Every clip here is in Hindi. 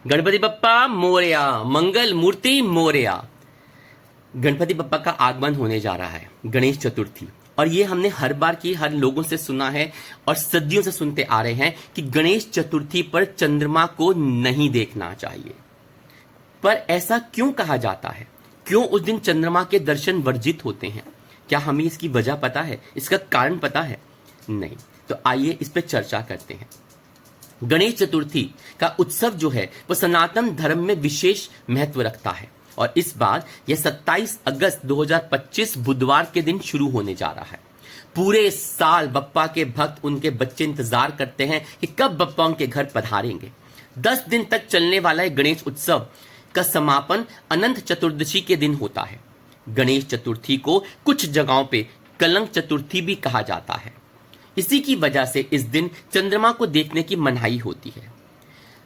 गणपति बप्पा मोरया, मंगल मूर्ति मोरया। गणपति बप्पा का आगमन होने जा रहा है, गणेश चतुर्थी। और ये हमने हर बार की हर लोगों से सुना है और सदियों से सुनते आ रहे हैं कि गणेश चतुर्थी पर चंद्रमा को नहीं देखना चाहिए। पर ऐसा क्यों कहा जाता है? क्यों उस दिन चंद्रमा के दर्शन वर्जित होते हैं? क्या हमें इसकी वजह पता है? इसका कारण पता है? नहीं। तो आइए इस पर चर्चा करते हैं। गणेश चतुर्थी का उत्सव जो है वो सनातन धर्म में विशेष महत्व रखता है और इस बार यह 27 अगस्त 2025 बुधवार के दिन शुरू होने जा रहा है। पूरे साल बप्पा के भक्त, उनके बच्चे इंतजार करते हैं कि कब बप्पा उनके घर पधारेंगे। 10 दिन तक चलने वाला है गणेश उत्सव का समापन अनंत चतुर्दशी के दिन होता है। गणेश चतुर्थी को कुछ जगहों पे कलंक चतुर्थी भी कहा जाता है। इसी की वजह से इस दिन चंद्रमा को देखने की मनाही होती है।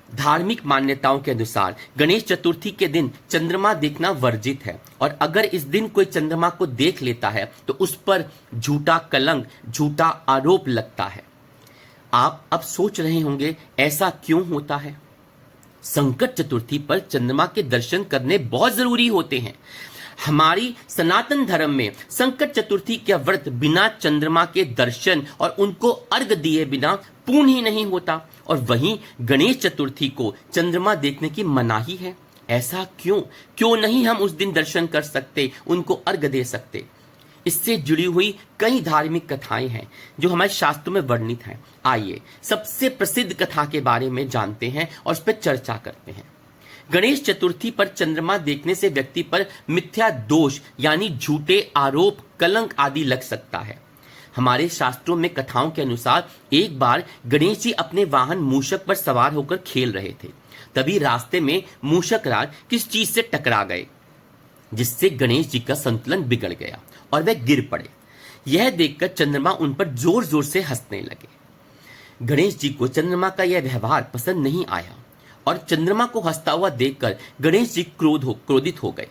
धार्मिक मान्यताओं के अनुसार गणेश चतुर्थी के दिन चंद्रमा देखना वर्जित है और अगर इस दिन कोई चंद्रमा को देख लेता है तो उस पर झूठा कलंक, झूठा आरोप लगता है। आप अब सोच रहे होंगे ऐसा क्यों होता है? संकट चतुर्थी पर चंद्रमा के दर्शन करने बहुत जरूरी होते हैं। हमारी सनातन धर्म में संकट चतुर्थी का व्रत बिना चंद्रमा के दर्शन और उनको अर्घ दिए बिना पूर्ण ही नहीं होता। और वहीं गणेश चतुर्थी को चंद्रमा देखने की मनाही है। ऐसा क्यों नहीं हम उस दिन दर्शन कर सकते, उनको अर्घ दे सकते? इससे जुड़ी हुई कई धार्मिक कथाएं हैं जो हमारे शास्त्रों में वर्णित हैं। आइए सबसे प्रसिद्ध कथा के बारे में जानते हैं और उस पर चर्चा करते हैं। गणेश चतुर्थी पर चंद्रमा देखने से व्यक्ति पर मिथ्या दोष यानी झूठे आरोप, कलंक आदि लग सकता है। हमारे शास्त्रों में कथाओं के अनुसार एक बार गणेश जी अपने वाहन मूषक पर सवार होकर खेल रहे थे। तभी रास्ते में मूषक राज किस चीज से टकरा गए जिससे गणेश जी का संतुलन बिगड़ गया और वे गिर पड़े। यह देखकर चंद्रमा उन पर जोर जोर से हंसने लगे। गणेश जी को चंद्रमा का यह व्यवहार पसंद नहीं आया और चंद्रमा को हंसता हुआ देखकर गणेश जी क्रोधित हो गए।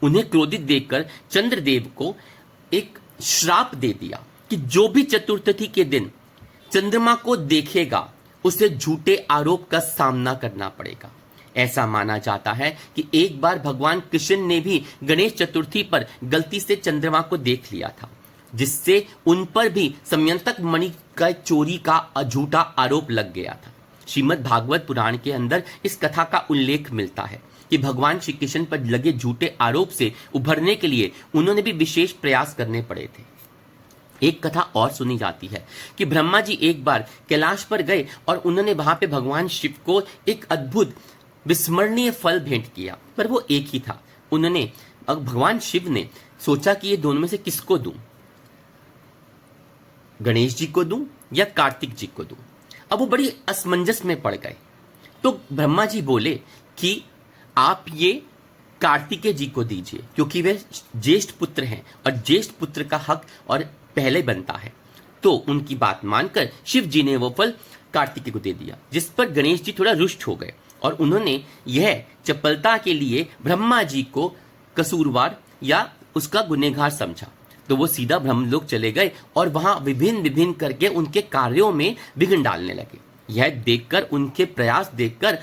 उन्हें क्रोधित देखकर चंद्रदेव को एक श्राप दे दिया कि जो भी चतुर्थी के दिन चंद्रमा को देखेगा उसे झूठे आरोप का सामना करना पड़ेगा। ऐसा माना जाता है कि एक बार भगवान कृष्ण ने भी गणेश चतुर्थी पर गलती से चंद्रमा को देख लिया था जिससे उन पर भी समयंतक मणि का चोरी का झूठा आरोप लग गया था। श्रीमद् भागवत पुराण के अंदर इस कथा का उल्लेख मिलता है कि भगवान श्री कृष्ण पर लगे झूठे आरोप से उभरने के लिए उन्होंने भी विशेष प्रयास करने पड़े थे। एक कथा और सुनी जाती है कि ब्रह्मा जी एक बार कैलाश पर गए और उन्होंने वहां पे भगवान शिव को एक अद्भुत विस्मरणीय फल भेंट किया, पर वो एक ही था। उन्होंने भगवान शिव ने सोचा कि ये दोनों में से किसको दूं, गणेश जी को दूं या कार्तिक जी को दूं। अब वो बड़ी असमंजस में पड़ गए। तो ब्रह्मा जी बोले कि आप ये कार्तिकेय जी को दीजिए क्योंकि वे ज्येष्ठ पुत्र हैं और ज्येष्ठ पुत्र का हक और पहले बनता है। तो उनकी बात मानकर शिव जी ने वो फल कार्तिकेय को दे दिया, जिस पर गणेश जी थोड़ा रुष्ट हो गए और उन्होंने यह चपलता के लिए ब्रह्मा जी को कसूरवार या उसका गुनहगार समझा। तो वो सीधा ब्रह्मलोक चले गए और वहां विभिन्न करके उनके कार्यों में विघ्न डालने लगे। यह देखकर, उनके प्रयास देखकर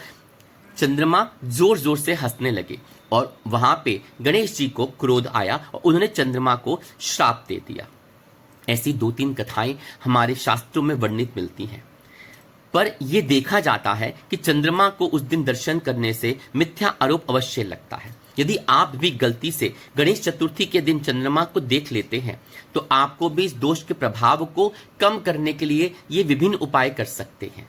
चंद्रमा जोर जोर से हंसने लगे और वहां पे गणेश जी को क्रोध आया और उन्होंने चंद्रमा को श्राप दे दिया। ऐसी 2-3 कथाएं हमारे शास्त्रों में वर्णित मिलती हैं। पर यह देखा जाता है कि चंद्रमा को उस दिन दर्शन करने से मिथ्या आरोप अवश्य लगता है। यदि आप भी गलती से गणेश चतुर्थी के दिन चंद्रमा को देख लेते हैं तो आपको भी इस दोष के प्रभाव को कम करने के लिए ये विभिन्न उपाय कर सकते हैं।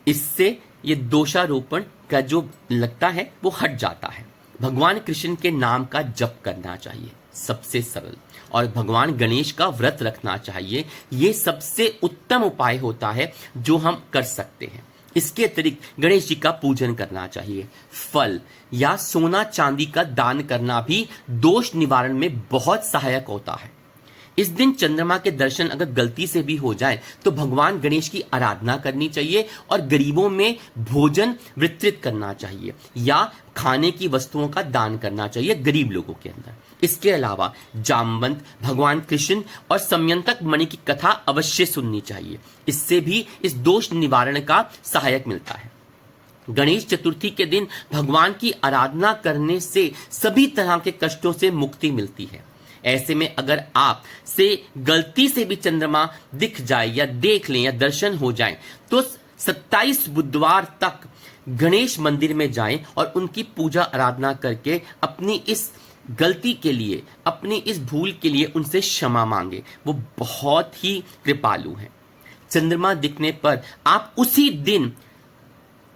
इससे ये दोषारोपण का जो लगता है वो हट जाता है। भगवान कृष्ण के नाम का जप करना चाहिए, सबसे सरल, और भगवान गणेश का व्रत रखना चाहिए। ये सबसे उत्तम उपाय होता है जो हम कर सकते हैं। इसके अतिरिक्त गणेश जी का पूजन करना चाहिए। फल या सोना चांदी का दान करना भी दोष निवारण में बहुत सहायक होता है। इस दिन चंद्रमा के दर्शन अगर गलती से भी हो जाए तो भगवान गणेश की आराधना करनी चाहिए और गरीबों में भोजन वितरित करना चाहिए या खाने की वस्तुओं का दान करना चाहिए गरीब लोगों के अंदर। इसके अलावा जामवंत, भगवान कृष्ण और समयंतक मणि की कथा अवश्य सुननी चाहिए। इससे भी इस दोष निवारण का सहायक मिलता है। गणेश चतुर्थी के दिन भगवान की आराधना करने से सभी तरह के कष्टों से मुक्ति मिलती है। ऐसे में अगर आप से गलती से भी चंद्रमा दिख जाए या देख लें या दर्शन हो जाए तो 27 बुधवार तक गणेश मंदिर में जाएं और उनकी पूजा आराधना करके अपनी इस गलती के लिए, अपनी इस भूल के लिए उनसे क्षमा मांगे। वो बहुत ही कृपालु हैं। चंद्रमा दिखने पर आप उसी दिन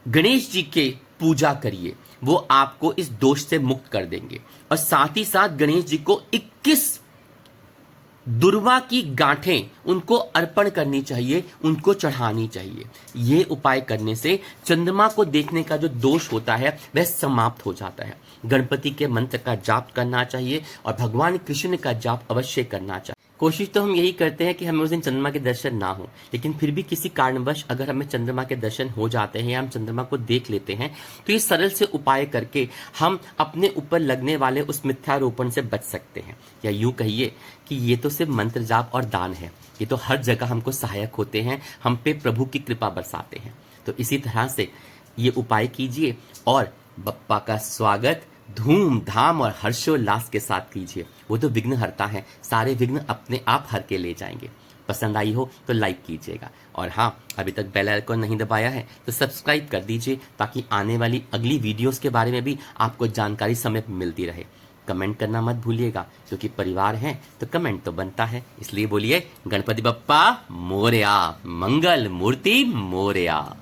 गणेश जी के पूजा करिए, वो आपको इस दोष से मुक्त कर देंगे। और साथ ही साथ गणेश जी को 21 दुर्वा की गांठें उनको अर्पण करनी चाहिए, उनको चढ़ानी चाहिए। ये उपाय करने से चंद्रमा को देखने का जो दोष होता है वह समाप्त हो जाता है। गणपति के मंत्र का जाप करना चाहिए और भगवान कृष्ण का जाप अवश्य करना चाहिए। कोशिश तो हम यही करते हैं कि हमें उस दिन चंद्रमा के दर्शन ना हो, लेकिन फिर भी किसी कारणवश अगर हमें चंद्रमा के दर्शन हो जाते हैं या हम चंद्रमा को देख लेते हैं तो ये सरल से उपाय करके हम अपने ऊपर लगने वाले उस मिथ्यारोपण से बच सकते हैं। या यूं कहिए कि ये तो सिर्फ मंत्र जाप और दान है, ये तो हर जगह हमको सहायक होते हैं, हम पे प्रभु की कृपा बरसाते हैं। तो इसी तरह से ये उपाय कीजिए और बप्पा का स्वागत धूमधाम और हर्षोल्लास के साथ कीजिए। वो तो विघ्न हरता है, सारे विघ्न अपने आप हर के ले जाएंगे। पसंद आई हो तो लाइक कीजिएगा और हाँ, अभी तक बेल आइकन नहीं दबाया है तो सब्सक्राइब कर दीजिए ताकि आने वाली अगली वीडियोस के बारे में भी आपको जानकारी समय पर मिलती रहे। कमेंट करना मत भूलिएगा, क्योंकि परिवार है तो कमेंट तो बनता है। इसलिए बोलिए गणपति बप्पा मोरया, मंगल मूर्ति मोरया।